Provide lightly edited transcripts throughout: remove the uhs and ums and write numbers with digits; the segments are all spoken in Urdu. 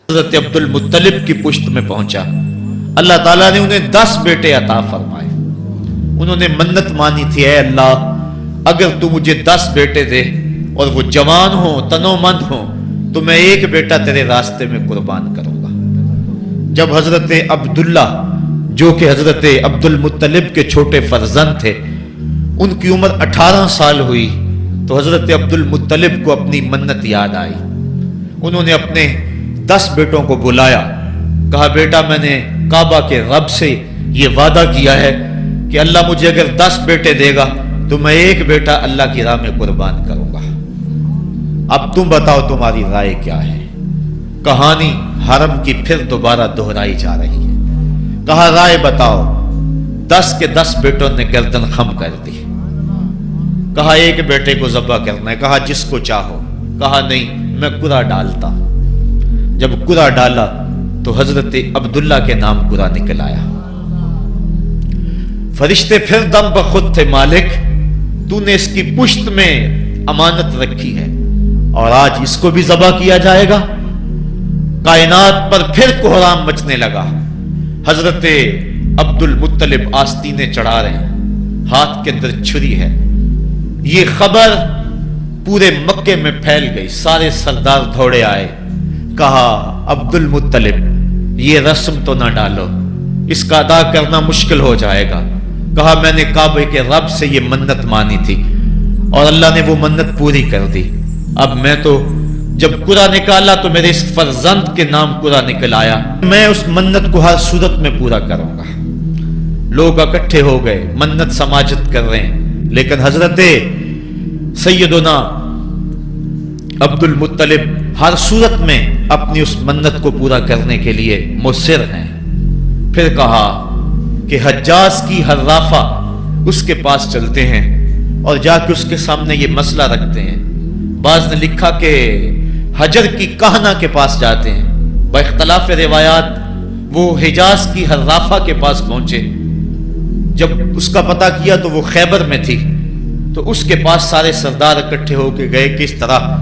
حضرت عبد المطلب کی پشت میں پہنچا. اللہ تعالیٰ نے انہیں 10 بیٹے عطا فرمائے. انہوں نے منت مانی تھی، اے اللہ اگر تو مجھے 10 بیٹے دے اور وہ جوان ہوں، تنو مند ہوں، تو میں ایک بیٹا تیرے راستے میں قربان کروں گا. جب حضرت عبداللہ جو کہ حضرت عبد المطلب کے چھوٹے فرزند تھے، ان کی عمر 18 سال ہوئی تو حضرت عبد المطلب کو اپنی منت یاد آئی. انہوں نے اپنے 10 بیٹوں کو بلایا، کہا بیٹا میں نے کعبہ کے رب سے یہ وعدہ کیا ہے کہ اللہ مجھے اگر 10 بیٹے دے گا تو میں ایک بیٹا اللہ کی راہ میں قربان کروں گا. اب تم بتاؤ تمہاری رائے کیا ہے. کہانی حرم کی پھر دوبارہ دہرائی جا رہی ہے. کہا رائے بتاؤ. 10 کے 10 بیٹوں نے گردن خم کر دی. کہا ایک بیٹے کو ذبح کرنا ہے. کہا جس کو چاہو. کہا نہیں میں قرعہ ڈالتا. جب قرعہ ڈالا تو حضرت عبداللہ کے نام قرعہ نکل آیا. فرشتے پھر دم بخود تھے، مالک تو نے اس کی پشت میں امانت رکھی ہے اور آج اس کو بھی ذبح کیا جائے گا. کائنات پر پھر کوہرام مچنے لگا. حضرت عبد المطلب آستینے چڑھا رہے ہیں، ہاتھ کے اندر چھری ہے. یہ خبر پورے مکے میں پھیل گئی. سارے سردار دوڑے آئے. کہا عبد المطلب یہ رسم تو نہ ڈالو، اس کا ادا کرنا مشکل ہو جائے گا. کہا میں نے کعبے کے رب سے یہ منت مانی تھی اور اللہ نے وہ منت پوری کر دی. اب میں تو جب قرعہ نکالا تو میرے اس فرزند کے نام قرعہ نکل آیا. میں اس منت کو ہر صورت میں پورا کروں گا. لوگ اکٹھے ہو گئے، منت سماجت کر رہے ہیں، لیکن حضرت سیدنا عبد المطلب ہر صورت میں اپنی اس منت کو پورا کرنے کے لیے مصر ہیں. پھر کہا کہ حجاز کی حرافہ اس کے پاس چلتے ہیں اور جا کے اس کے سامنے یہ مسئلہ رکھتے ہیں. بعض نے لکھا کہ حجر کی کہنا کے پاس جاتے ہیں. با اختلاف روایات وہ حجاز کی حرافہ کے پاس پہنچے. جب اس کا پتہ کیا تو وہ خیبر میں تھی. تو اس کے پاس سارے سردار اکٹھے ہو کے گئے کہ اس طرح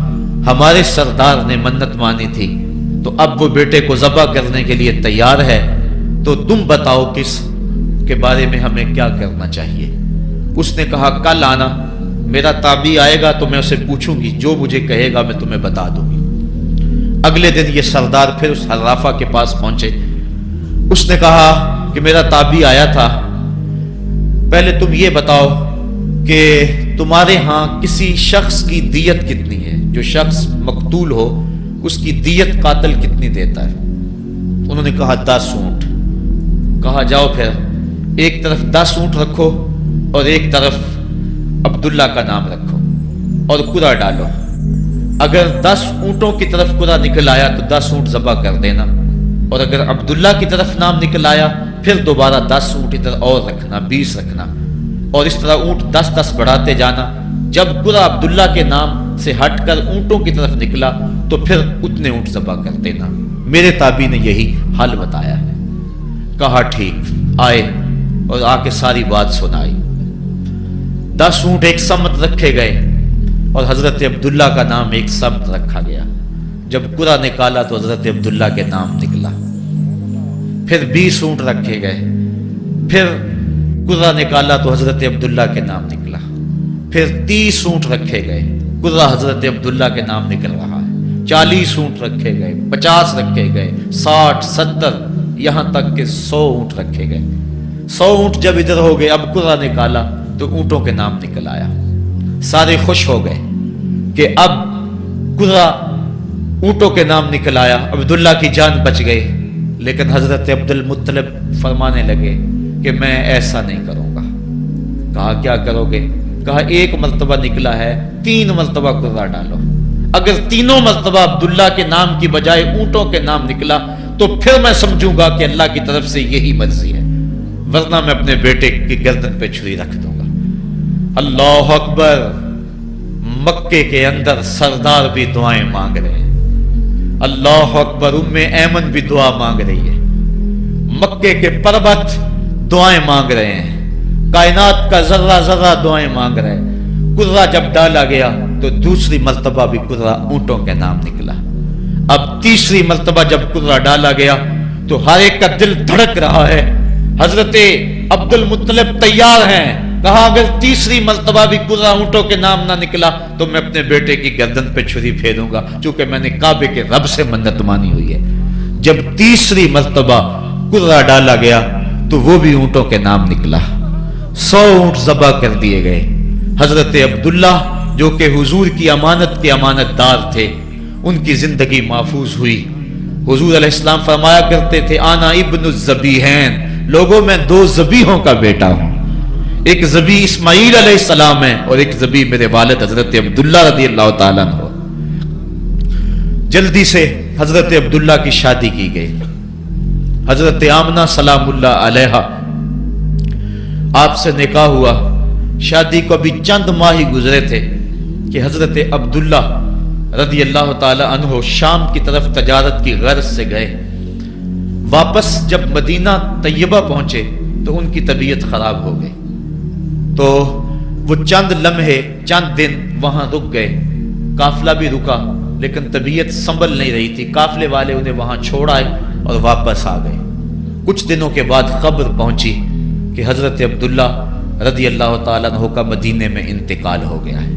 ہمارے سردار نے منت مانی تھی تو اب وہ بیٹے کو ذبح کرنے کے لیے تیار ہے، تو تم بتاؤ کس کے بارے میں ہمیں کیا کرنا چاہیے. اس نے کہا کل آنا، میرا تابعی آئے گا تو میں اسے پوچھوں گی، جو مجھے کہے گا میں تمہیں بتا دوں گی. اگلے دن یہ سردار پھر اس حرافہ کے پاس پہنچے. اس نے کہا کہ میرا تابعی آیا تھا، پہلے تم یہ بتاؤ کہ تمہارے ہاں کسی شخص کی دیت کتنی ہے، جو شخص مقتول ہو اس کی دیت قاتل کتنی دیتا ہے. انہوں نے کہا 10 اونٹ. کہا جاؤ پھر ایک طرف 10 اونٹ رکھو اور ایک طرف عبداللہ کا نام رکھو اور قرعہ ڈالو. اگر 10 اونٹوں کی طرف قرعہ نکل آیا تو 10 اونٹ ذبح کر دینا، اور اگر عبداللہ کی طرف نام نکل آیا پھر دوبارہ 10 اونٹ ادھر اور رکھنا، 20 رکھنا، اور اس طرح اونٹ 10-10 بڑھاتے جانا. جب قرعہ عبداللہ کے نام سے ہٹ کر اونٹوں کی طرف نکلا تو پھر اتنے اونٹ ذبح کر دینا. میرے تابعی نے یہی حل بتایا ہے. کہا ٹھیک. آئے اور آ کے ساری بات سنائی. 10 اونٹ ایک سمت رکھے گئے اور حضرت عبداللہ کا نام ایک سمت رکھا گیا. جب قرعہ نکالا تو حضرت عبداللہ کے نام نکلا. پھر 20 اونٹ رکھے گئے. پھر قرعہ نکالا تو حضرت عبداللہ کے نام نکلا. پھر 30 اونٹ رکھے گئے. قرعہ حضرت عبداللہ کے نام نکل رہا ہے. 40 اونٹ رکھے گئے، 50 رکھے گئے، 60، 70، یہاں تک کہ 100 اونٹ رکھے گئے. 100 اونٹ جب ادھر ہو گئے، اب قرعہ نکالا تو اونٹوں کے نام نکل آیا. سارے خوش ہو گئے کہ اب قرعہ اونٹوں کے نام نکل آیا، عبداللہ کی جان بچ گئی. لیکن حضرت عبد المطلب فرمانے لگے کہ میں ایسا نہیں کروں گا. کہا کیا کرو گے؟ کہا ایک مرتبہ نکلا ہے، 3 مرتبہ قرعہ ڈالو. اگر تینوں مرتبہ عبداللہ کے نام کی بجائے اونٹوں کے نام نکلا تو پھر میں سمجھوں گا کہ اللہ کی طرف سے یہی مرضی ہے، ورنہ میں اپنے بیٹے کی گردن پہ چھری رکھ دوں گا. اللہ اکبر. مکے کے اندر سردار بھی دعائیں مانگ رہے ہیں. اللہ اکبر. ایمن بھی دعا مانگ رہی ہے. مکے کے پربت دعائیں مانگ رہے ہیں. کائنات کا ذرہ ذرہ دعائیں مانگ رہے ہیں. قرعہ جب ڈالا گیا تو دوسری مرتبہ بھی قرعہ اونٹوں کے نام نکلا. اب تیسری مرتبہ جب قرہ ڈالا گیا تو ہر ایک کا دل دھڑک رہا ہے. حضرت عبد المطلب تیار ہیں. کہا اگر تیسری مرتبہ بھی قرہ اونٹوں کے نام نہ نکلا تو میں اپنے بیٹے کی گردن پہ چھری پھیروں گا، چونکہ میں نے کعبے کے رب سے منت مانی ہوئی ہے. جب تیسری مرتبہ قرہ ڈالا گیا تو وہ بھی اونٹوں کے نام نکلا. 100 اونٹ ذبح کر دیے گئے. حضرت عبداللہ جو کہ حضور کی امانت کے امانت دار تھے، ان کی زندگی محفوظ ہوئی. حضور علیہ السلام فرمایا کرتے تھے آنا ابن الذبیحین، لوگوں میں 2 ذبیحوں کا بیٹا ہوں. ایک ذبیح اسماعیل علیہ السلام ہے اور ایک ذبیح میرے والد حضرت عبداللہ رضی اللہ تعالیٰ عنہ. جلدی سے حضرت عبداللہ کی شادی کی گئی. حضرت آمنہ سلام اللہ علیہا آپ سے نکاح ہوا. شادی کو ابھی چند ماہ ہی گزرے تھے کہ حضرت عبداللہ رضی اللہ تعالی عنہ شام کی طرف تجارت کی غرض سے گئے. واپس جب مدینہ طیبہ پہنچے تو ان کی طبیعت خراب ہو گئی. تو وہ چند لمحے چند دن وہاں رک گئے. قافلہ بھی رکا لیکن طبیعت سنبھل نہیں رہی تھی. قافلے والے انہیں وہاں چھوڑ آئے اور واپس آ گئے. کچھ دنوں کے بعد خبر پہنچی کہ حضرت عبداللہ رضی اللہ تعالیٰ عنہ کا مدینے میں انتقال ہو گیا ہے.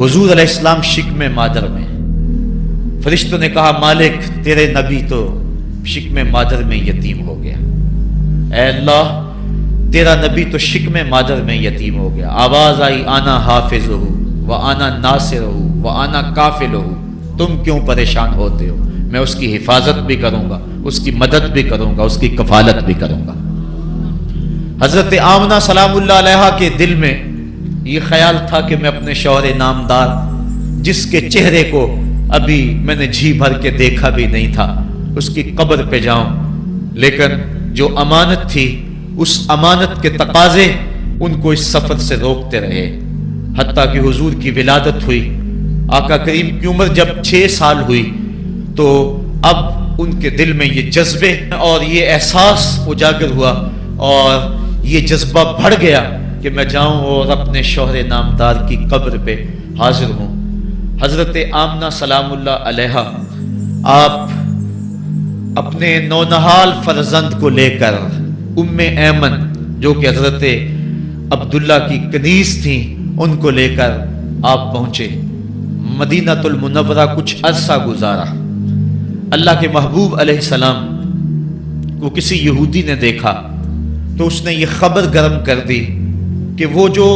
حضور علیہ السلام شکم مادر میں. فرشتوں نے کہا مالک تیرے نبی تو شکم مادر میں یتیم ہو گیا. اے اللہ تیرا نبی تو شکم مادر میں یتیم ہو گیا. آواز آئی آنا حافظہ و آنا ناصرہ و آنا کافلہ، تم کیوں پریشان ہوتے ہو؟ میں اس کی حفاظت بھی کروں گا، اس کی مدد بھی کروں گا، اس کی کفالت بھی کروں گا. حضرت آمنہ سلام اللہ علیہا کے دل میں یہ خیال تھا کہ میں اپنے شوہر نامدار جس کے چہرے کو ابھی میں نے جی بھر کے دیکھا بھی نہیں تھا اس کی قبر پہ جاؤں. لیکن جو امانت تھی اس امانت کے تقاضے ان کو اس سفر سے روکتے رہے. حتیٰ کہ حضور کی ولادت ہوئی. آقا کریم کی عمر جب 6 سال ہوئی تو اب ان کے دل میں یہ جذبے اور یہ احساس اجاگر ہوا اور یہ جذبہ بڑھ گیا کہ میں جاؤں اور اپنے شوہر نامدار کی قبر پہ حاضر ہوں. حضرت آمنہ سلام اللہ علیہا آپ اپنے نونہال فرزند کو لے کر ام ایمن جو کہ حضرت عبداللہ کی کنیز تھیں ان کو لے کر آپ پہنچے مدینہ المنورہ. کچھ عرصہ گزارا. اللہ کے محبوب علیہ السلام کو کسی یہودی نے دیکھا تو اس نے یہ خبر گرم کر دی کہ وہ جو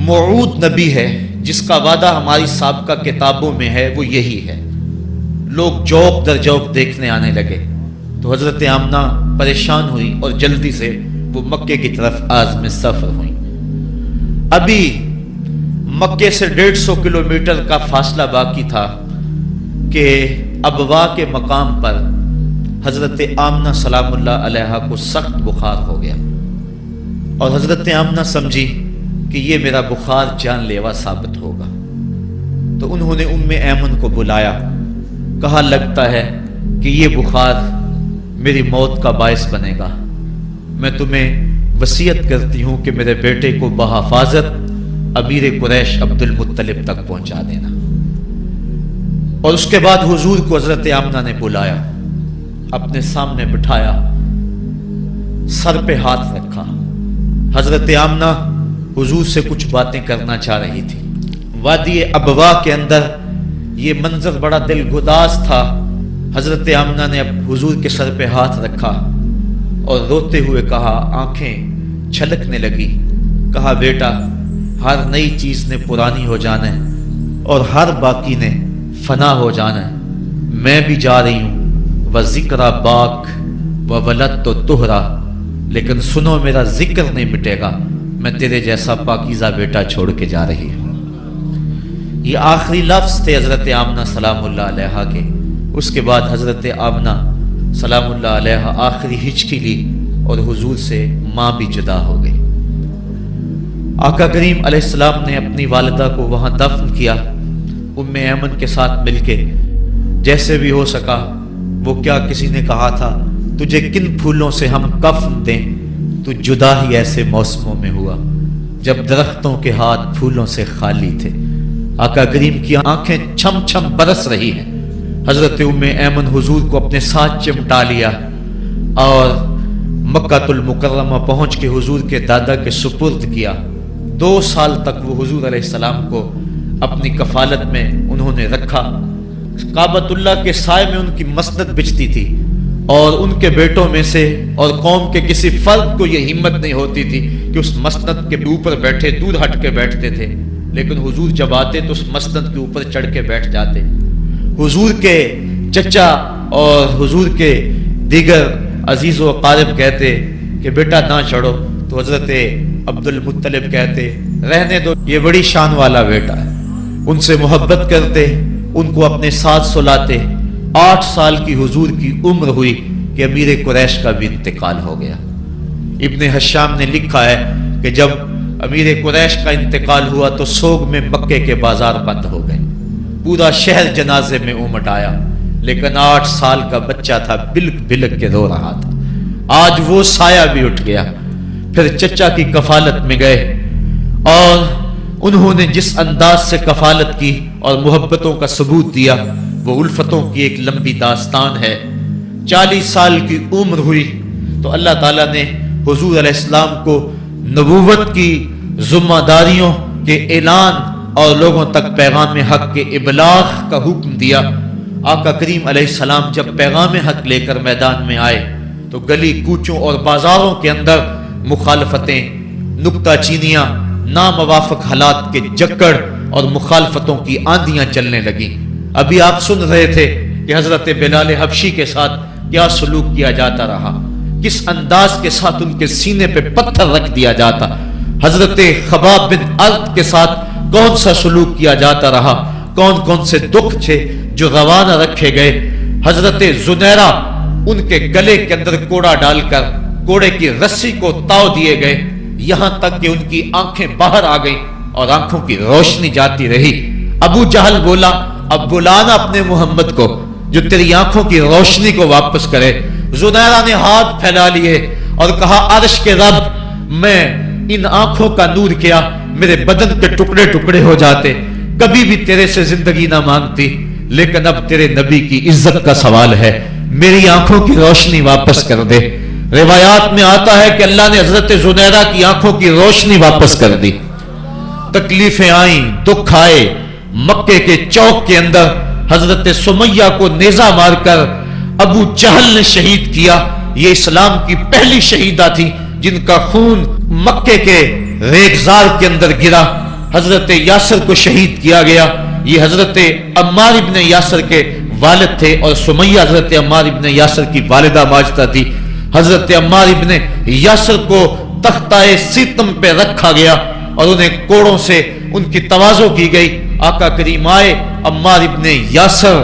موعود نبی ہے جس کا وعدہ ہماری سابقہ کتابوں میں ہے وہ یہی ہے. لوگ جوق در جوق دیکھنے آنے لگے. تو حضرت آمنہ پریشان ہوئی اور جلدی سے وہ مکے کی طرف عازم سفر ہوئی. ابھی مکے سے 150 کلومیٹر کا فاصلہ باقی تھا کہ ابوا کے مقام پر حضرت آمنہ سلام اللہ علیہا کو سخت بخار ہو گیا اور حضرت آمنہ سمجھی کہ یہ میرا بخار جان لیوا ثابت ہوگا. تو انہوں نے ام ایمن کو بلایا. کہا لگتا ہے کہ یہ بخار میری موت کا باعث بنے گا. میں تمہیں وصیت کرتی ہوں کہ میرے بیٹے کو بحفاظت امیر قریش عبد المطلب تک پہنچا دینا. اور اس کے بعد حضور کو حضرت آمنہ نے بلایا، اپنے سامنے بٹھایا، سر پہ ہاتھ رکھا. حضرت آمنہ حضور سے کچھ باتیں کرنا چاہ رہی تھی. وادی ابوا کے اندر یہ منظر بڑا دل گداز تھا. حضرت آمنہ نے اب حضور کے سر پہ ہاتھ رکھا اور روتے ہوئے کہا، آنکھیں چھلکنے لگی. کہا بیٹا ہر نئی چیز نے پرانی ہو جانا ہے اور ہر باقی نے فنا ہو جانا ہے. میں بھی جا رہی ہوں وذکر باک و ولد تو تہرا، لیکن سنو میرا ذکر نہیں مٹے گا. میں تیرے جیسا پاکیزہ بیٹا چھوڑ کے جا رہی ہوں. یہ آخری لفظ تھے حضرت آمنہ سلام اللہ علیہا کے. اس کے بعد حضرت آمنہ سلام اللہ علیہا آخری ہچکی لی اور حضور سے ماں بھی جدا ہو گئی. آقا کریم علیہ السلام نے اپنی والدہ کو وہاں دفن کیا ام ایمن کے ساتھ مل کے جیسے بھی ہو سکا. وہ کیا کسی نے کہا تھا تجھے کن پھولوں سے ہم کفن دیں، تو جدا ہی ایسے موسموں میں ہوا جب درختوں کے ہاتھ پھولوں سے خالی تھے. آقا کریم کی آنکھیں چھم چھم برس رہی ہیں. حضرت ام ایمن حضور کو اپنے ساتھ چمٹا لیا اور مکہ المکرمہ پہنچ کے حضور کے دادا کے سپرد کیا۔ 2 سال تک وہ حضور علیہ السلام کو اپنی کفالت میں انہوں نے رکھا۔ کعبۃ اللہ کے سائے میں ان کی مسند بچتی تھی اور ان کے بیٹوں میں سے اور قوم کے کسی فرد کو یہ ہمت نہیں ہوتی تھی کہ اس مسند کے اوپر بیٹھے، دور ہٹ کے بیٹھتے تھے، لیکن حضور جب آتے تو اس مسند کے اوپر چڑھ کے بیٹھ جاتے۔ حضور کے چچا اور حضور کے دیگر عزیز و اقارب کہتے کہ بیٹا نہ چڑھو، تو حضرت عبد المطلب کہتے رہنے دو، یہ بڑی شان والا بیٹا ہے۔ ان سے محبت کرتے، ان کو اپنے ساتھ سلاتے۔ 8 سال کی حضور کی عمر ہوئی کہ امیر قریش کا بھی انتقال ہو گیا۔ ابن حشام نے لکھا ہے کہ جب امیر قریش کا انتقال ہوا تو سوگ میں مکے کے بازار بند ہو گئے، پورا شہر جنازے میں امٹ آیا، لیکن 8 سال کا بچہ تھا، بلک بلک کے رو رہا تھا۔ آج وہ سایہ بھی اٹھ گیا۔ پھر چچا کی کفالت میں گئے اور انہوں نے جس انداز سے کفالت کی اور محبتوں کا ثبوت دیا وہ الفتوں کی ایک لمبی داستان ہے۔ 40 سال کی عمر ہوئی تو اللہ تعالیٰ نے حضور علیہ السلام کو نبوت کی ذمہ داریوں کے اعلان اور لوگوں تک پیغام حق کے ابلاغ کا حکم دیا۔ آقا کریم علیہ السلام جب پیغام حق لے کر میدان میں آئے تو گلی کوچوں اور بازاروں کے اندر مخالفتیں، نکتہ چینیاں، ناموافق حالات کے جکڑ اور مخالفتوں کی آندیاں چلنے لگیں۔ ابھی آپ سن رہے تھے کہ حضرت بلال حبشی کے ساتھ کیا سلوک کیا جاتا رہا، کس انداز کے ساتھ ان کے سینے پہ پتھر رکھ دیا جاتا۔ حضرت خباب بن ارد کے ساتھ کون سا سلوک کیا جاتا رہا، کون کون سے دکھ تھے جو روانہ رکھے گئے۔ حضرت زنیرہ ان کے گلے کے اندر کوڑا ڈال کر کوڑے کی رسی کو تاؤ دیے گئے، یہاں تک کہ ان کی آنکھیں باہر آ گئیں اور آنکھوں کی روشنی جاتی رہی۔ ابو جہل بولا اب بلانا اپنے محمد کو جو تیری آنکھوں کی روشنی کو واپس کرے۔ زنیرہ نے ہاتھ پھیلا لیے اور کہا عرش کے رب، میں ان آنکھوں کا نور کیا میرے بدن کے ٹکڑے ٹکڑے ہو جاتے، کبھی بھی تیرے سے زندگی نہ مانگتی، لیکن اب تیرے نبی کی عزت کا سوال ہے، میری آنکھوں کی روشنی واپس کر دے۔ روایات میں آتا ہے کہ اللہ نے حضرت زنیرہ کی آنکھوں کی روشنی واپس کر دی۔ تکلیفیں آئیں، دکھ آئے۔ مکے کے چوک کے اندر حضرت سمیہ کو نیزہ مار کر ابو جہل نے شہید کیا۔ یہ اسلام کی پہلی شہیدہ تھی جن کا خون مکے کے ریگزار کے اندر گرا۔ حضرت یاسر کو شہید کیا گیا۔ یہ حضرت عمار ابن یاسر کے والد تھے اور سمیہ حضرت عمار ابن یاسر کی والدہ ماجدہ تھی۔ حضرت عمار ابن یاسر کو تختہ سیتم پہ رکھا گیا اور انہیں کوڑوں سے ان کی تواضع کی گئی۔ آقا کریم آئے، عمار ابن یاسر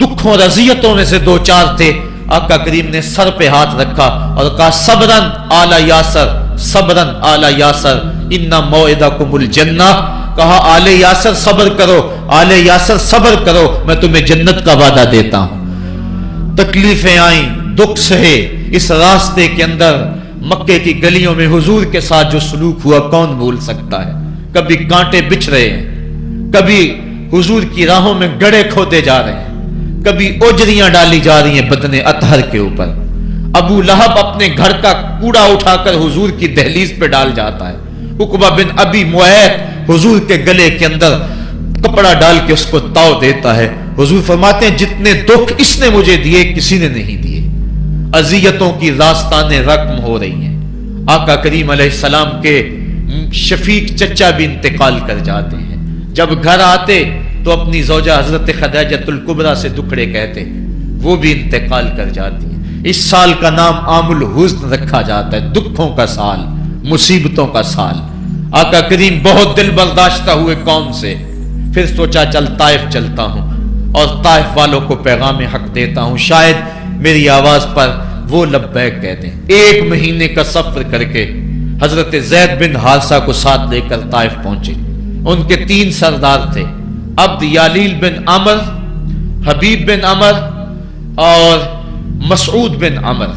دکھوں اور اذیتوں میں سے 2-4 تھے۔ آقا کریم نے سر پہ ہاتھ رکھا اور کہا صبرن آل یاسر، صبرن آل یاسر ان موعدکم الجنہ۔ کہا آل یاسر صبر کرو، آل یاسر صبر کرو، میں تمہیں جنت کا وعدہ دیتا ہوں۔ تکلیفیں آئیں، دکھ سہے۔ اس راستے کے اندر مکے کی گلیوں میں حضور کے ساتھ جو سلوک ہوا کون بھول سکتا ہے۔ کبھی کانٹے بچھ رہے ہیں، کبھی حضور کی راہوں میں گڑھے کھودے جا رہے ہیں، کبھی اوجریاں ڈالی جا رہی ہیں بدن اطہر کے اوپر۔ ابو لہب اپنے گھر کا کوڑا اٹھا کر حضور کی دہلیز پہ ڈال جاتا ہے۔ عقبہ بن ابی معیط حضور کے گلے کے اندر کپڑا ڈال کے اس کو تاؤ دیتا ہے۔ حضور فرماتے ہیں جتنے دکھ اس نے مجھے دیے کسی نے نہیں دیے۔ اذیتوں کی داستانیں رقم ہو رہی ہیں۔ آقا کریم علیہ السلام کے شفیق چچا بھی انتقال کر جاتے ہیں۔ جب گھر آتے تو اپنی زوجہ حضرت خدیجہ الکبریٰ سے دکھڑے کہتے، وہ بھی انتقال کر جاتی ہیں۔ اس سال کا نام عام الحزن رکھا جاتا ہے، دکھوں کا سال، مصیبتوں کا سال۔ آقا کریم بہت دل برداشتہ ہوئے قوم سے، پھر سوچا چل طائف چلتا ہوں اور طائف والوں کو پیغام حق دیتا ہوں، شاید میری آواز پر وہ لبیک کہہ دیں۔ 1 مہینے کا سفر کر کے حضرت زید بن حارثہ کو ساتھ لے کر طائف پہنچے۔ ان کے 3 سردار تھے، عبد یالیل بن عمر، حبیب بن عمر اور مسعود بن عمر۔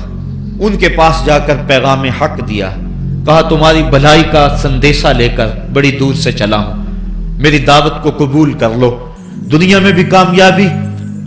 ان کے پاس جا کر پیغام حق دیا، کہا تمہاری بھلائی کا سندیشہ لے کر بڑی دور سے چلا ہوں، میری دعوت کو قبول کر لو، دنیا میں بھی کامیابی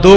2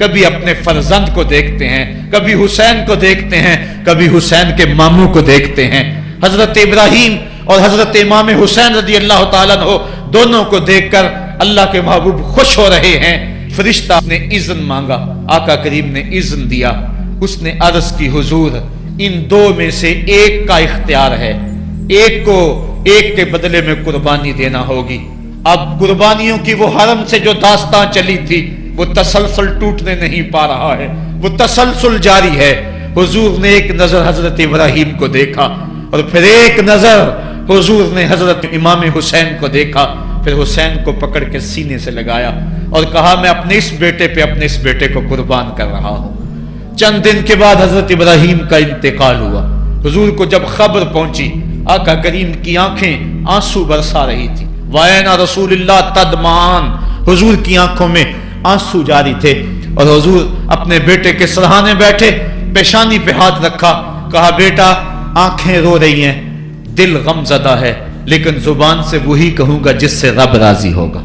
کبھی اپنے فرزند کو دیکھتے ہیں، کبھی حسین کو دیکھتے ہیں، کبھی حسین کے ماموں کو دیکھتے ہیں۔ حضرت ابراہیم اور حضرت امام حسین رضی اللہ تعالیٰ عنہ دونوں کو دیکھ کر اللہ کے محبوب خوش ہو رہے ہیں۔ فرشتہ نے اذن مانگا، آقا کریم نے اذن دیا۔ اس نے عرض کی حضور ان دو میں سے ایک کا اختیار ہے، ایک کو ایک کے بدلے میں قربانی دینا ہوگی۔ اب قربانیوں کی وہ حرم سے جو داستان چلی تھی وہ تسلسل ٹوٹنے نہیں پا رہا ہے، وہ تسلسل جاری ہے۔ حضور نے ایک نظر حضرت ابراہیم کو دیکھا اور پھر ایک نظر حضور نے حضرت امام حسین کو دیکھا، پھر حسین کو پکڑ کے سینے سے لگایا اور کہا میں اپنے اس بیٹے کو قربان کر رہا ہوں۔ چند دن کے بعد حضرت ابراہیم کا انتقال ہوا۔ حضور کو جب خبر پہنچی، آقا کریم کی آنکھیں آنسو برسا رہی تھی۔ وَأَيْنَ رسول اللہ تدمان، حضور کی آنکھوں میں آنسو جاری تھے اور حضور اپنے بیٹے کے سرہانے بیٹھے، پیشانی پہ ہاتھ رکھا، کہا بیٹا آنکھیں رو رہی ہیں، دل غم زدہ ہے، لیکن زبان سے وہی کہوں گا جس سے رب راضی ہوگا۔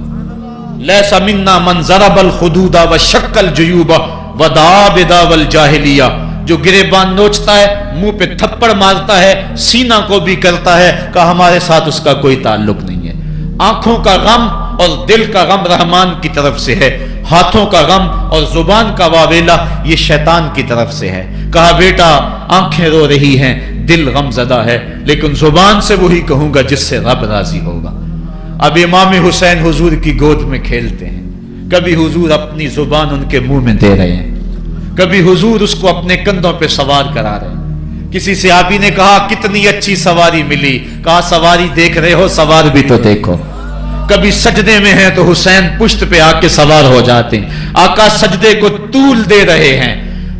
لَيْسَ مِنَّا مَنْ ضَرَبَ الْخُدُودَ وَشَقَّ الْجُيُوبَ وَدَعَا بِدَعْوَى الْجَاهِلِيَّةِ، جو گریبان نوچتا ہے، منہ پہ تھپڑ مارتا ہے، سینہ کو بھی کرتا ہے، کہ ہمارے ساتھ اس کا کوئی تعلق نہیں ہے۔ آنکھوں کا غم اور دل کا غم رحمان کی طرف سے ہے، ہاتھوں کا غم اور زبان کا واویلا یہ شیطان کی طرف سے ہے۔ کہا بیٹا آنکھیں رو رہی ہیں، دل غم زدہ ہے، لیکن زبان سے وہی کہوں گا جس سے رب راضی ہوگا۔ اب امام حسین حضور کی گود میں کھیلتے ہیں، کبھی حضور اپنی زبان ان کے منہ میں دے رہے ہیں، کبھی حضور اس کو اپنے کندھوں پہ سوار کرا رہے ہیں۔ کسی صحابی نے کہا کتنی اچھی سواری ملی، کہا سواری دیکھ رہے ہو سوار بھی تو دیکھو۔ کبھی سجدے میں ہیں تو حسین پشت پہ آ کے سوار ہو جاتے ہیں، آقا سجدے کو طول دے رہے ہیں۔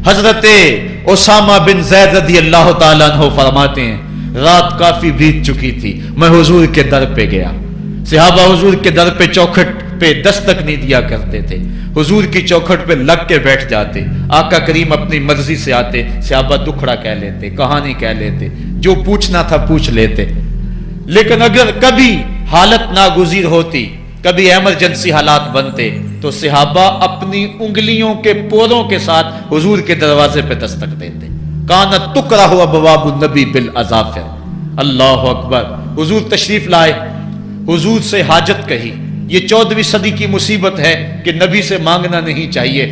حضرت اسامہ بن زید رضی اللہ تعالیٰ عنہ فرماتے ہیں رات کافی بیت چکی تھی، میں حضور کے در پہ گیا۔ صحابہ حضور کے در پہ چوکھٹ پہ دستک نہیں دیا کرتے تھے، حضور کی چوکھٹ پہ لگ کے بیٹھ جاتے، آقا کریم اپنی مرضی سے آتے، صحابہ دکھڑا کہہ لیتے، کہانی کہہ لیتے، جو پوچھنا تھا پوچھ لیتے۔ لیکن اگر کبھی حالت ناگزیر ہوتی، کبھی ایمرجنسی حالات بنتے، تو صحابہ اپنی انگلیوں کے پوروں کے ساتھ حضور کے دروازے پہ دستک دیتے۔ کانت تکرہ ابواب النبی بالاظافر، اللہ اکبر۔ حضور تشریف لائے، حضور سے حاجت کہی۔ یہ 14ویں صدی کی مصیبت ہے کہ نبی سے مانگنا نہیں چاہیے،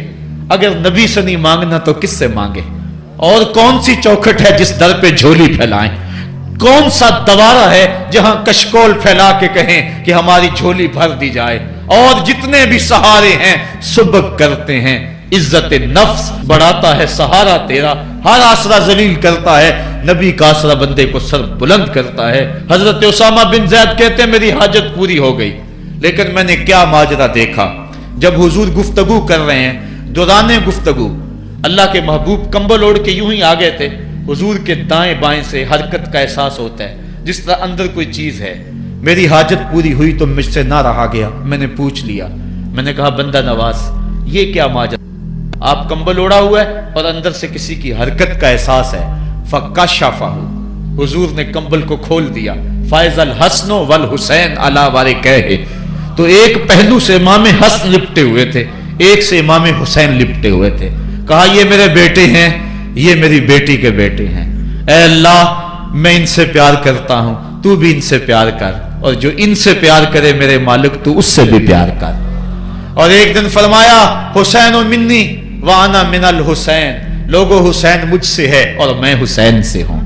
اگر نبی سے نہیں مانگنا تو کس سے مانگے؟ اور کون سی چوکھٹ ہے جس در پہ جھولی پھیلائیں؟ کون سا دوارہ ہے جہاں کشکول پھیلا کے کہیں کہ ہماری جھولی بھر دی جائے؟ اور جتنے بھی سہارے ہیں سبک کرتے ہیں، عزت نفس بڑھاتا ہے سہارا تیرا، ہر آسرا ذلیل کرتا ہے، نبی کا آسرا بندے کو سر بلند کرتا ہے۔ حضرت اسامہ بن زید کہتے ہیں میری حاجت پوری ہو گئی، لیکن میں نے کیا ماجرا دیکھا۔ جب حضور گفتگو کر رہے ہیں، دوران گفتگو اللہ کے محبوب کمبل اوڑھ کے یوں ہی آ گئے تھے، حضور کے دائیں بائیں سے حرکت کا احساس ہوتا ہے، جس طرح اندر کوئی چیز ہے۔ میری حاجت پوری ہوئی تو مجھ سے نہ رہا گیا، میں نے پوچھ لیا، میں نے کہا بندہ نواز یہ کیا ماجرا؟ آپ کمبل اوڑھا ہوا ہے اور اندر سے کسی کی حرکت کا احساس ہے۔ فکشفہ، حضور نے کمبل کو کھول دیا۔ فائز الحسن والحسین علی وارکیہ، تو ایک پہلو سے امام حسن لپٹے ہوئے تھے، ایک سے امام حسین لپٹے ہوئے تھے۔ کہا یہ میرے بیٹے ہیں، یہ میری بیٹی کے بیٹے ہیں، اے اللہ میں ان سے پیار کرتا ہوں، تو بھی ان سے پیار کر، اور جو ان سے پیار کرے میرے مالک تو اس سے بھی پیار کر۔ اور ایک دن فرمایا حسین منی وانا من الحسین، لوگو حسین مجھ سے ہے اور میں حسین سے ہوں۔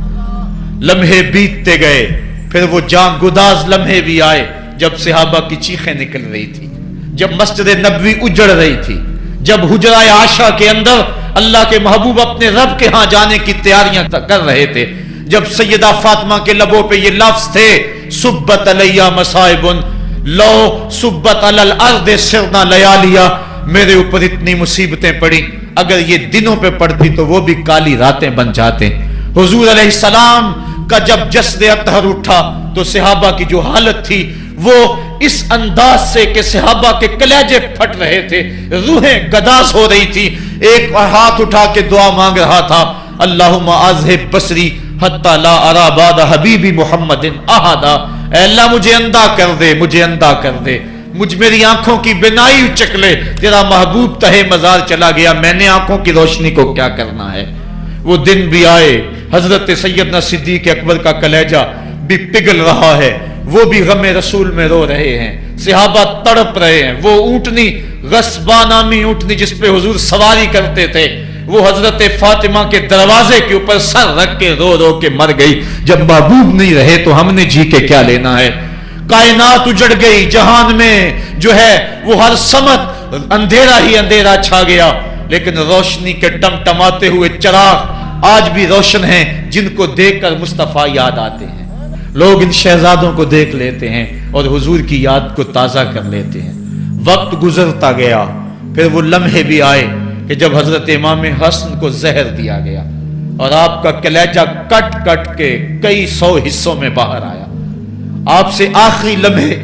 لمحے بیتتے گئے، پھر وہ جاں گداز لمحے بھی آئے جب صحابہ کی چیخیں نکل رہی تھی، جب مسجد نبوی اجڑ رہی تھی، جب حجرہ عائشہ کے اندر اللہ کے محبوب اپنے رب کے ہاں جانے کی تیاریاں کر رہے تھے، جب سیدہ فاطمہ کے لبوں پہ یہ لفظ تھے سبت علیہ مصائب لو سبت علی الارض سرنا لیالیا، میرے اوپر اتنی مصیبتیں پڑی، اگر یہ دنوں پہ پڑتی تو وہ بھی کالی راتیں بن جاتے۔ حضور علیہ السلام کا جب جسد اطہر اٹھا تو صحابہ کی جو حالت تھی وہ اس انداز سے کہ صحابہ کے کلیجے پھٹ رہے تھے، روحیں گداز ہو رہی تھی۔ ایک ہاتھ اٹھا کے دعا مانگ رہا تھا، اللہم اذہب بصری حتی لا ارا بعد حبیبی محمد احدا، اے اللہ مجھے اندھا کر دے، مجھے اندھا کر دے، مجھ میری آنکھوں کی بینائی اچک لے، تیرا محبوب تہے مزار چلا گیا، میں نے آنکھوں کی روشنی کو کیا کرنا ہے۔ وہ دن بھی آئے، حضرت سیدنا صدیق اکبر کا کلیجہ بھی پگھل رہا ہے، وہ بھی غم رسول میں رو رہے ہیں، صحابہ تڑپ رہے ہیں۔ وہ اونٹنی، غصبہ نامی اونٹنی جس پہ حضور سواری کرتے تھے، وہ حضرت فاطمہ کے دروازے کے اوپر سر رکھ کے رو رو کے مر گئی۔ جب محبوب نہیں رہے تو ہم نے جی کے کیا لینا ہے؟ کائنات اجڑ گئی، جہان میں جو ہے وہ ہر سمت اندھیرا ہی اندھیرا چھا گیا، لیکن روشنی کے ٹمٹماتے ہوئے چراغ آج بھی روشن ہیں، جن کو دیکھ کر مصطفیٰ یاد آتے ہیں۔ لوگ ان شہزادوں کو دیکھ لیتے ہیں اور حضور کی یاد کو تازہ کر لیتے ہیں۔ وقت گزرتا گیا، پھر وہ لمحے بھی آئے کہ جب حضرت امام حسن کو زہر دیا گیا اور آپ کا کلیجہ کٹ کٹ کے کئی سو حصوں میں باہر آیا۔ آپ سے آخری لمحے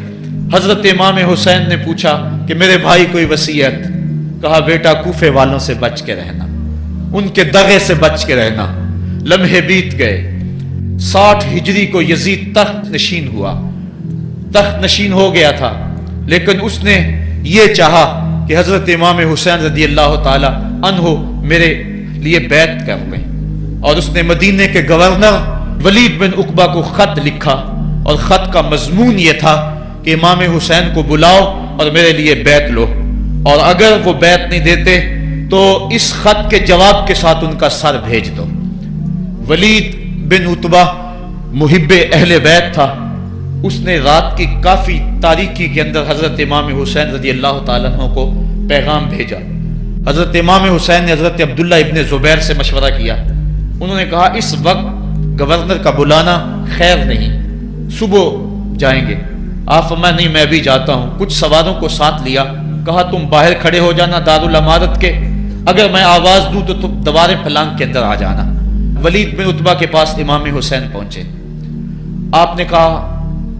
حضرت امام حسین نے پوچھا کہ میرے بھائی کوئی وصیت؟ کہا بیٹا کوفے والوں سے بچ کے رہنا، ان کے دغے سے بچ کے رہنا۔ لمحے بیت گئے، 60 ہجری کو یزید تخت نشین ہوا، تخت نشین ہو گیا تھا، لیکن اس نے یہ چاہا کہ حضرت امام حسین رضی اللہ تعالی عنہ میرے لیے بیعت کر لیں، اور اس نے مدینے کے گورنر ولید بن عقبہ کو خط لکھا، اور خط کا مضمون یہ تھا کہ امام حسین کو بلاؤ اور میرے لیے بیعت لو، اور اگر وہ بیعت نہیں دیتے تو اس خط کے جواب کے ساتھ ان کا سر بھیج دو۔ ولید بن عتبہ محب اہل بیت تھا، اس نے رات کی کافی تاریکی کے اندر حضرت امام حسین رضی اللہ تعالیٰ عنہ کو پیغام بھیجا۔ حضرت امام حسین نے حضرت عبداللہ ابن زبیر سے مشورہ کیا، انہوں نے کہا اس وقت گورنر کا بلانا خیر نہیں، صبح جائیں گے۔ آپ فرمایا نہیں میں بھی جاتا ہوں۔ کچھ سواروں کو ساتھ لیا، کہا تم باہر کھڑے ہو جانا دارالامارت کے، اگر میں آواز دوں تو تم دوبارے پلانگ کے اندر آ جانا۔ ولید بن عتبہ کے پاس امام حسین پہنچے، آپ نے کہا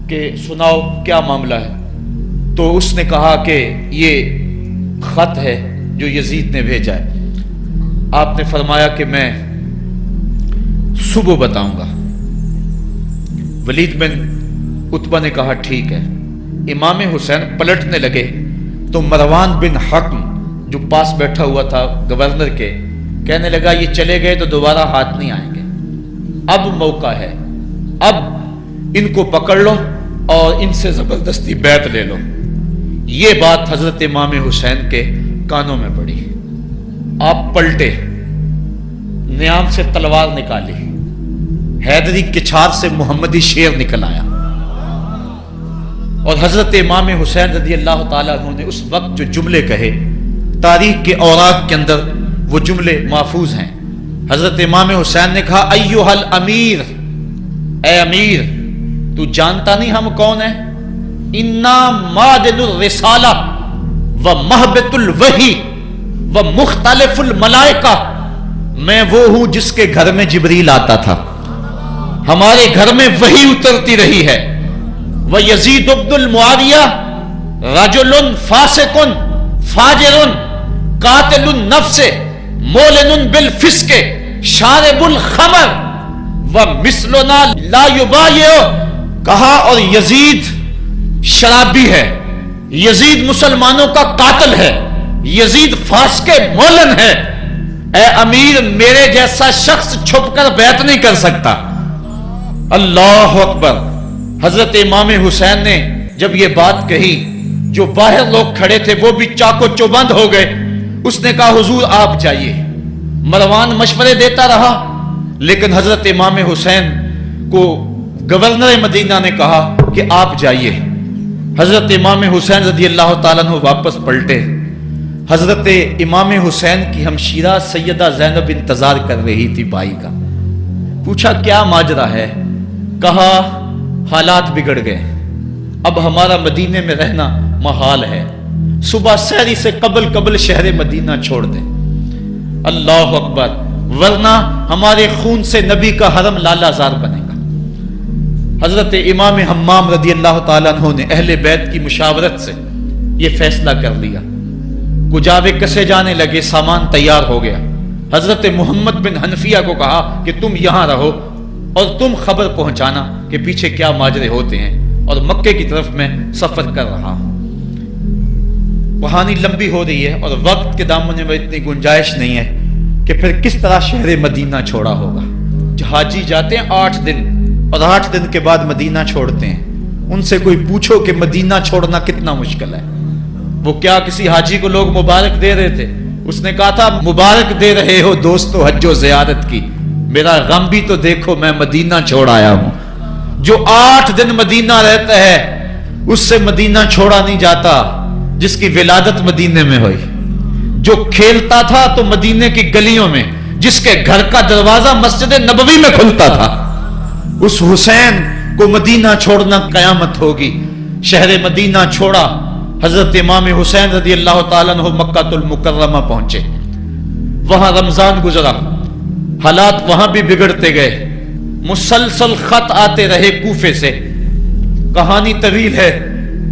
کہ سناؤ کیا معاملہ ہے؟ تو اس نے کہا کہ یہ خط ہے جو یزید نے بھیجا ہے۔ آپ نے فرمایا کہ میں صبح بتاؤں گا۔ ولید بن عتبہ نے کہا ٹھیک ہے۔ امام حسین پلٹنے لگے تو مروان بن حکم جو پاس بیٹھا ہوا تھا گورنر کے، کہنے لگا یہ چلے گئے تو دوبارہ ہاتھ نہیں آئیں گے، اب موقع ہے، اب ان کو پکڑ لو اور ان سے زبردستی بیعت لے لو۔ یہ بات حضرت امام حسین کے کانوں میں پڑی، آپ پلٹے، نیام سے تلوار نکالی، حیدری کچھار سے محمدی شیر نکل آیا، اور حضرت امام حسین رضی اللہ تعالیٰ عنہ نے اس وقت جو جملے کہے، تاریخ کے اوراق کے اندر وہ جملے محفوظ ہیں۔ حضرت امام حسین نے کہا ایھا الامیر، اے امیر تو جانتا نہیں ہم کون ہیں؟ انا معدن الرسالہ و مہبط الوحی و مختلف الملائکہ، میں وہ ہوں جس کے گھر میں جبریل آتا تھا، ہمارے گھر میں وحی اترتی رہی ہے۔ وَيَزِيدُ بْنُ الْمُعَاوِيَةِ رَجُلٌ فَاسِقٌ فَاجِرٌ قَاتِلُ النَّفْسِ مُعْلِنٌ بِالْفِسْقِ شَارِبُ الْخَمْرِ وَمِثْلُنَا لَا يُبَايِعُ، کہا اور یزید شرابی ہے، یزید مسلمانوں کا قاتل ہے، یزید فاسق مولن ہے، اے امیر میرے جیسا شخص چھپ کر بیعت نہیں کر سکتا۔ اللہ اکبر۔ حضرت امام حسین نے جب یہ بات کہی، جو باہر لوگ کھڑے تھے وہ بھی چاقو چوبند ہو گئے۔ اس نے کہا حضور آپ جائیے۔ مروان مشورے دیتا رہا، لیکن حضرت امام حسین کو گورنر مدینہ نے کہا کہ آپ جائیے۔ حضرت امام حسین رضی اللہ تعالیٰ عنہ واپس پلٹے۔ حضرت امام حسین کی ہمشیرہ سیدہ زینب انتظار کر رہی تھی بھائی کا۔ پوچھا کیا ماجرا ہے؟ کہا حالات بگڑ گئے، اب ہمارا مدینے میں رہنا محال ہے، صبح سحری سے قبل شہر مدینہ چھوڑ دیں۔ اللہ اکبر، ورنہ ہمارے خون سے نبی کا حرم لالا زار بنے گا۔ حضرت امام حمام رضی اللہ تعالیٰ عنہ نے اہل بیت کی مشاورت سے یہ فیصلہ کر لیا۔ کجاوے کسے جانے لگے، سامان تیار ہو گیا۔ حضرت محمد بن حنفیہ کو کہا کہ تم یہاں رہو اور تم خبر پہنچانا کہ پیچھے کیا ماجرے ہوتے ہیں، اور مکے کی طرف میں سفر کر رہا ہوں۔ کہانی لمبی ہو رہی ہے اور وقت کے دامن میں اتنی گنجائش نہیں ہے کہ پھر کس طرح شہر مدینہ چھوڑا ہوگا. حاجی جاتے ہیں 8 دن اور 8 دن کے بعد مدینہ چھوڑتے ہیں. ان سے کوئی پوچھو کہ مدینہ چھوڑنا کتنا مشکل ہے. وہ کیا کسی حاجی کو لوگ مبارک دے رہے تھے؟ اس نے کہا تھا مبارک دے رہے ہو دوستو حج و زیارت کی، میرا غم بھی تو دیکھو، میں مدینہ چھوڑ آیا ہوں. جو 8 دن مدینہ رہتا ہے اس سے مدینہ چھوڑا نہیں جاتا جس کی ولادت مدینے میں ہوئی. جو کھیلتا تھا تو مدینے کی گلیوں میں، جس کے گھر کا دروازہ مسجد نبوی میں کھلتا تھا، اس حسین کو مدینہ چھوڑنا قیامت ہوگی. شہر مدینہ چھوڑا. حضرت امام حسین رضی اللہ تعالیٰ عنہ مکہ المکرمہ پہنچے. وہاں رمضان گزرا، حالات وہاں بھی بگڑتے گئے. مسلسل خط آتے رہے کوفے سے. کہانی طویل ہے.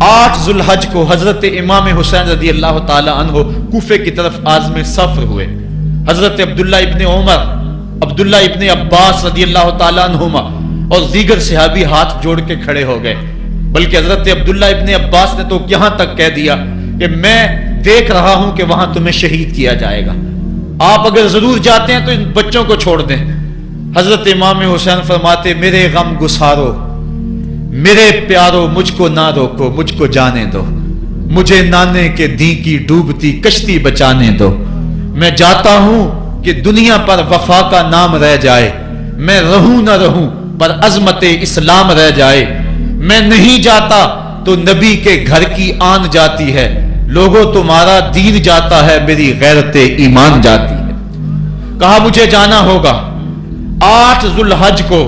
8 ذو الحج کو حضرت امام حسین رضی اللہ تعالی عنہ کوفے کی طرف عازم سفر ہوئے. حضرت عبداللہ ابن عمر، عبداللہ ابن عباس رضی اللہ تعالی عنہما اور دیگر صحابی ہاتھ جوڑ کے کھڑے ہو گئے. بلکہ حضرت عبداللہ ابن عباس نے تو یہاں تک کہہ دیا کہ میں دیکھ رہا ہوں کہ وہاں تمہیں شہید کیا جائے گا، آپ اگر ضرور جاتے ہیں تو ان بچوں کو چھوڑ دیں. حضرت امام حسین فرماتے میرے غم گسارو، میرے پیارو، مجھ کو نہ روکو، مجھ کو جانے دو، مجھے نانے کے دی کی ڈوبتی کشتی بچانے دو. میں جاتا ہوں کہ دنیا پر وفا کا نام رہ جائے، میں رہوں نہ رہوں پر عظمت اسلام رہ جائے. میں نہیں جاتا تو نبی کے گھر کی آن جاتی ہے. لوگوں تمہارا دین جاتا ہے، میری غیرت ایمان جاتی ہے. کہا مجھے جانا ہوگا. 8 ذو الحج کو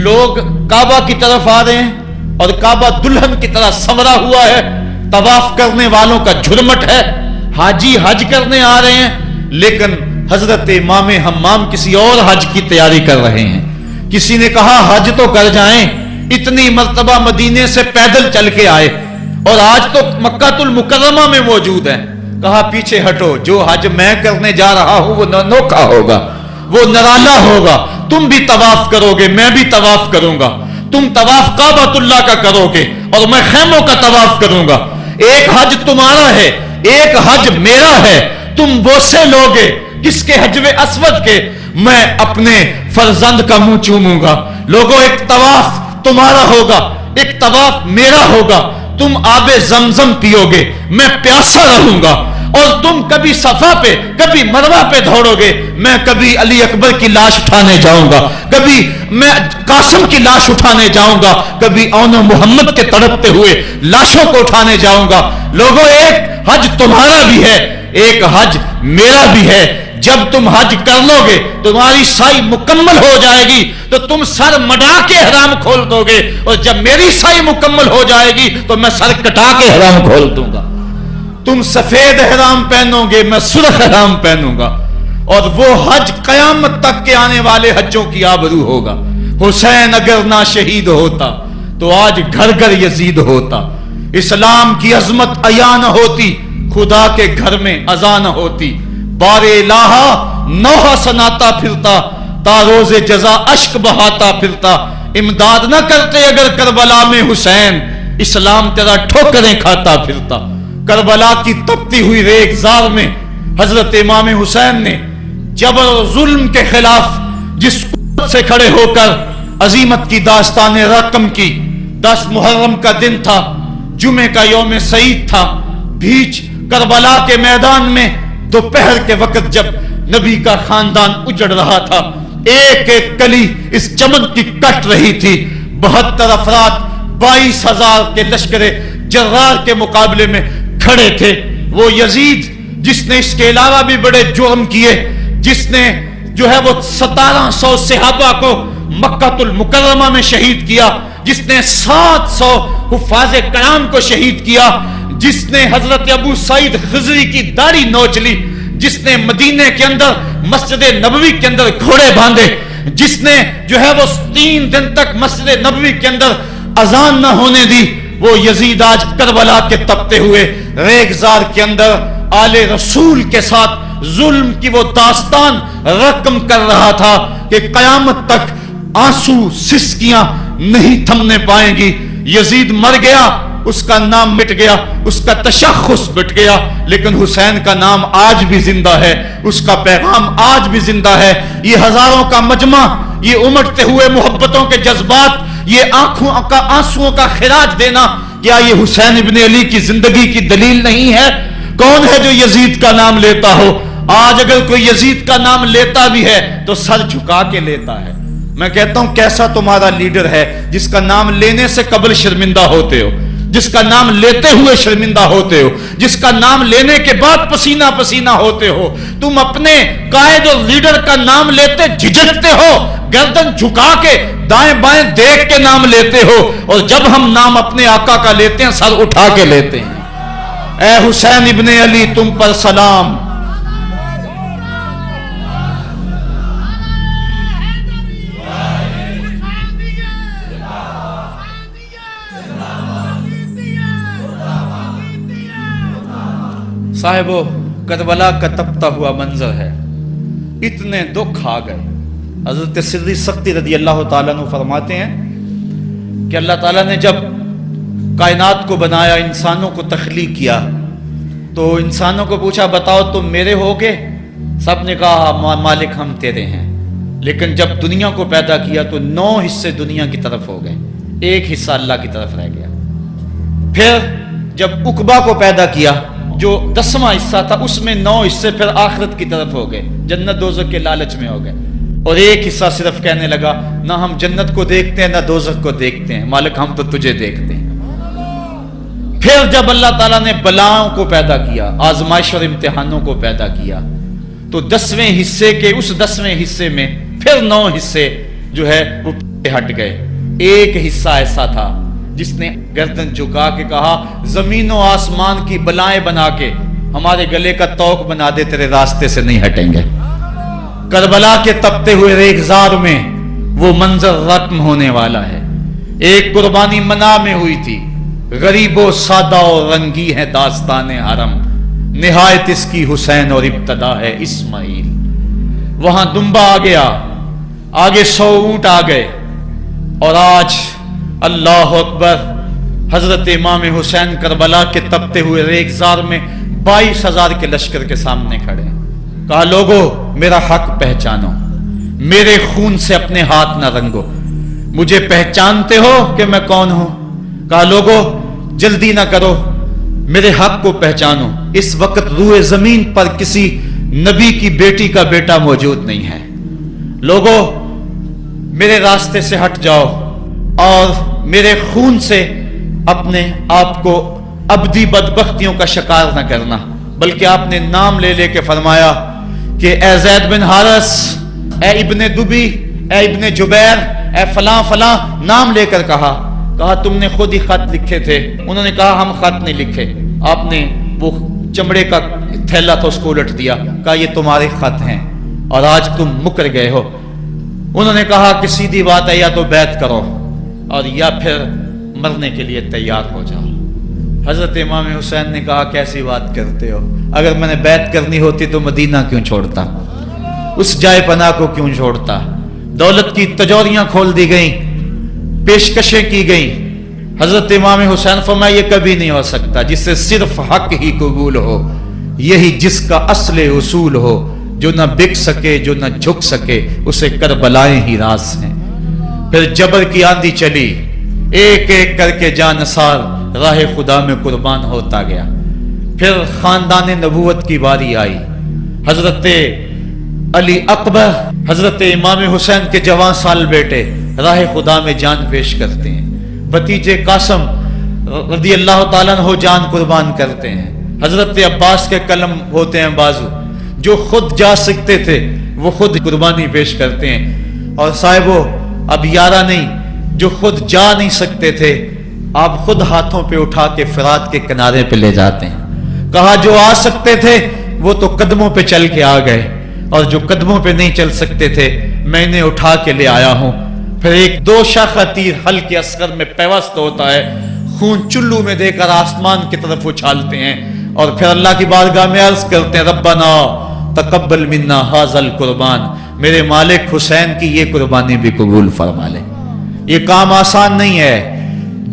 لوگ کعبہ کی طرف آ رہے ہیں اور کعبہ دلہن کی طرح سنورا ہوا ہے. طواف کرنے والوں کا جھرمٹ ہے. حاجی حج کرنے آ رہے ہیں لیکن حضرت امام حمام کسی اور حج کی تیاری کر رہے ہیں. کسی نے کہا حج تو کر جائیں، اتنی مرتبہ مدینے سے پیدل چل کے آئے اور آج تو مکہ المکرمہ میں موجود ہیں. کہا پیچھے ہٹو، جو حج میں کرنے جا رہا ہوں وہ نوکھا ہوگا، وہ نرالا ہوگا. تم بھی طواف کرو گے، میں بھی طواف کروں گا. تم طواف کعبۃ اللہ کا کرو گے اور میں خیموں کا طواف کروں گا. ایک حج تمہارا ہے، ایک حج میرا ہے. تم بوسے لوگے کس کے؟ حجر اسود کے. میں اپنے فرزند کا منہ چوموں گا. لوگوں ایک طواف تمہارا ہوگا، ایک طواف میرا ہوگا. تم آب زمزم پیو گے، میں پیاسا رہوں گا. اور تم کبھی صفا پہ کبھی مروہ پہ دوڑو گے، میں کبھی علی اکبر کی لاش اٹھانے جاؤں گا، کبھی میں قاسم کی لاش اٹھانے جاؤں گا، کبھی اون محمد کے تڑپتے ہوئے لاشوں کو اٹھانے جاؤں گا. لوگوں ایک حج تمہارا بھی ہے، ایک حج میرا بھی ہے. جب تم حج کر لو گے تمہاری سائی مکمل ہو جائے گی تو تم سر مڈا کے حرام کھول دو گے، اور جب میری سائی مکمل ہو جائے گی تو میں سر کٹا کے حرام کھول دوں گا. تم سفید احرام پہنو گے، میں سرخ احرام پہنوں گا. اور وہ حج قیامت تک کے آنے والے حجوں کی آبرو ہوگا. حسین اگر نہ شہید ہوتا تو آج گھر گھر یزید ہوتا. اسلام کی عظمت عیاں نہ ہوتی، خدا کے گھر میں اذان نہ ہوتی. بار الہ نوحہ سناتا پھرتا، تا روز جزا اشک بہاتا پھرتا. امداد نہ کرتے اگر کربلا میں حسین، اسلام تیرا ٹھوکریں کھاتا پھرتا. کربلا کی تپتی ہوئی ریگزار میں حضرت امام حسین نے جبر و ظلم کے خلاف جس قوت سے کھڑے ہو کر عظیمت کی داستان رقم کی. 10 محرم کا دن تھا، جمعے کا یوم سعید تھا. بھیچ کربلا کے میدان میں دوپہر کے وقت جب نبی کا خاندان اجڑ رہا تھا، ایک ایک کلی اس چمن کی کٹ رہی تھی. 72 افراد 22,000 کے لشکر جرار کے مقابلے میں کھڑے تھے. وہ یزید جس نے اس کے علاوہ بھی بڑے جرم کیے، جس نے جو ہے وہ 1700 صحابہ کو مکہ المکرمہ میں شہید کیا، جس نے 700 حفاظ کرام کو شہید کیا، جس نے حضرت ابو سعید خضری کی داڑھی نوچ لی، جس نے مدینے کے اندر مسجد نبوی کے اندر گھوڑے باندھے، جس نے جو ہے وہ 3 دن تک مسجد نبوی کے اندر اذان نہ ہونے دی، وہ یزید آج کربلا کے تپتے ہوئے ریگزار کے اندر آل رسول کے ساتھ ظلم کی وہ داستان رقم کر رہا تھا کہ قیامت تک آنسو سسکیاں نہیں تھمنے پائیں گی. یزید مر گیا اس کا نام مٹ گیا، اس کا تشخص مٹ گیا، لیکن حسین کا نام آج بھی زندہ ہے، اس کا پیغام آج بھی زندہ ہے۔ یہ ہزاروں کا مجمع، یہ امٹتے ہوئے محبتوں کے جذبات، یہ آنکھوں کا آنسوؤں کا خراج دینا، کیا یہ حسین ابن علی کی زندگی کی دلیل نہیں ہے؟ کون ہے جو یزید کا نام لیتا ہو؟ آج اگر کوئی یزید کا نام لیتا بھی ہے تو سر جھکا کے لیتا ہے۔ میں کہتا ہوں کیسا تمہارا لیڈر ہے جس کا نام لینے سے قبل شرمندہ ہوتے ہو، جس کا نام لیتے ہوئے شرمندہ ہوتے ہو، جس کا نام لینے کے بعد پسینہ پسینہ ہوتے ہو۔ تم اپنے قائد اور لیڈر کا نام لیتے جھجکتے ہو، گردن جھکا کے دائیں بائیں دیکھ کے نام لیتے ہو، اور جب ہم نام اپنے آقا کا لیتے ہیں سر اٹھا کے لیتے ہیں۔ اے حسین ابن علی تم پر سلام۔ صاحبو، کربلا کا تپتا ہوا منظر ہے، اتنے دکھ آ گئے۔ حضرت سری سختی رضی اللہ تعالیٰ عنہ فرماتے ہیں کہ اللہ تعالیٰ نے جب کائنات کو بنایا، انسانوں کو تخلیق کیا، تو انسانوں کو پوچھا بتاؤ تم میرے ہوگے؟ سب نے کہا مالک ہم تیرے ہیں۔ لیکن جب دنیا کو پیدا کیا تو 9 حصے دنیا کی طرف ہو گئے، 1 حصہ اللہ کی طرف رہ گیا۔ پھر جب عقبہ کو پیدا کیا جو 10واں حصہ تھا، اس میں 9 حصے پھر آخرت کی طرف ہو گئے، جنت دوزخ کے لالچ میں ہو گئے، اور 1 حصہ صرف کہنے لگا نہ ہم جنت کو دیکھتے ہیں نہ دوزخ کو دیکھتے ہیں، مالک ہم تو تجھے دیکھتے ہیں۔ پھر جب اللہ تعالیٰ نے بلاؤں کو پیدا کیا، آزمائش اور امتحانوں کو پیدا کیا، تو 10ویں حصے کے اس 10ویں حصے میں پھر 9 حصے جو ہے وہ ہٹ گئے۔ 1 حصہ ایسا تھا جس نے گردن جھکا کے کہا زمین و آسمان کی بلائیں بنا کے ہمارے گلے کا توق بنا دے، تیرے راستے سے نہیں ہٹیں گے۔ کربلا کے تپتے ہوئے ریگزار میں وہ منظر رقم ہونے والا ہے۔ ایک قربانی منا میں ہوئی تھی، غریب و سادہ اور رنگی ہے داستان حرم، نہایت اس کی حسین اور ابتدا ہے اسماعیل۔ وہاں دمبا آ گیا، آگے 100 اونٹ آ گئے، اور آج اللہ اکبر، حضرت امام حسین کربلا کے تپتے ہوئے ریگزار میں 22,000 کے لشکر کے سامنے کھڑے۔ کہا لوگو میرا حق پہچانو، میرے خون سے اپنے ہاتھ نہ رنگو، مجھے پہچانتے ہو کہ میں کون ہوں؟ کہا لوگو جلدی نہ کرو، میرے حق کو پہچانو۔ اس وقت روئے زمین پر کسی نبی کی بیٹی کا بیٹا موجود نہیں ہے، لوگو میرے راستے سے ہٹ جاؤ اور میرے خون سے اپنے آپ کو ابدی بدبختیوں کا شکار نہ کرنا۔ بلکہ آپ نے نام لے لے کے فرمایا کہ اے زید بن حارث، اے ابن دبی، اے ابن جبیر، اے فلاں فلاں، نام لے کر کہا تم نے خود ہی خط لکھے تھے؟ انہوں نے کہا ہم خط نہیں لکھے۔ آپ نے وہ چمڑے کا تھیلا تھا اس کو الٹ دیا، کہا یہ تمہارے خط ہیں اور آج تم مکر گئے ہو۔ انہوں نے کہا کہ سیدھی بات ہے، یا تو بیعت کرو اور یا پھر مرنے کے لیے تیار ہو جاؤ۔ حضرت امام حسین نے کہا کیسی بات کرتے ہو، اگر میں نے بیعت کرنی ہوتی تو مدینہ کیوں چھوڑتا، اس جائے پناہ کو کیوں چھوڑتا؟ دولت کی تجوریاں کھول دی گئیں، پیشکشیں کی گئیں۔ حضرت امام حسین فرمایا یہ کبھی نہیں ہو سکتا، جس سے صرف حق ہی قبول ہو، یہی جس کا اصل اصول ہو، جو نہ بک سکے جو نہ جھک سکے، اسے کربلائیں ہی راز ہیں۔ پھر جبر کی آندھی چلی، ایک ایک کر کے جانثار راہ خدا میں قربان ہوتا گیا۔ پھر خاندان نبوت کی باری آئی، حضرت علی اکبر حضرت امام حسین کے جوان سال بیٹے راہ خدا میں جان پیش کرتے ہیں، بھتیجے قاسم رضی اللہ تعالیٰ عنہ جان قربان کرتے ہیں، حضرت عباس کے قلم ہوتے ہیں بازو، جو خود جا سکتے تھے وہ خود قربانی پیش کرتے ہیں۔ اور صاحبو اب یارہ نہیں، جو خود جا نہیں سکتے تھے آپ خود ہاتھوں پہ اٹھا کے فرات کے کنارے پہ لے جاتے ہیں۔ کہا جو آ سکتے تھے وہ تو قدموں پہ چل کے آ گئے، اور جو قدموں پہ نہیں چل سکتے تھے میں انہیں اٹھا کے لے آیا ہوں۔ پھر ایک 2 شاخہ تیر ہلکے اصغر میں پیوست ہوتا ہے، خون چلو میں دے کر آسمان کی طرف اچھالتے ہیں، اور پھر اللہ کی بارگاہ میں عرض کرتے ہیں ربنا تقبل منا ھذا القربان، میرے مالک حسین کی یہ قربانی بھی قبول فرما لے۔ یہ کام آسان نہیں ہے،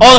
اور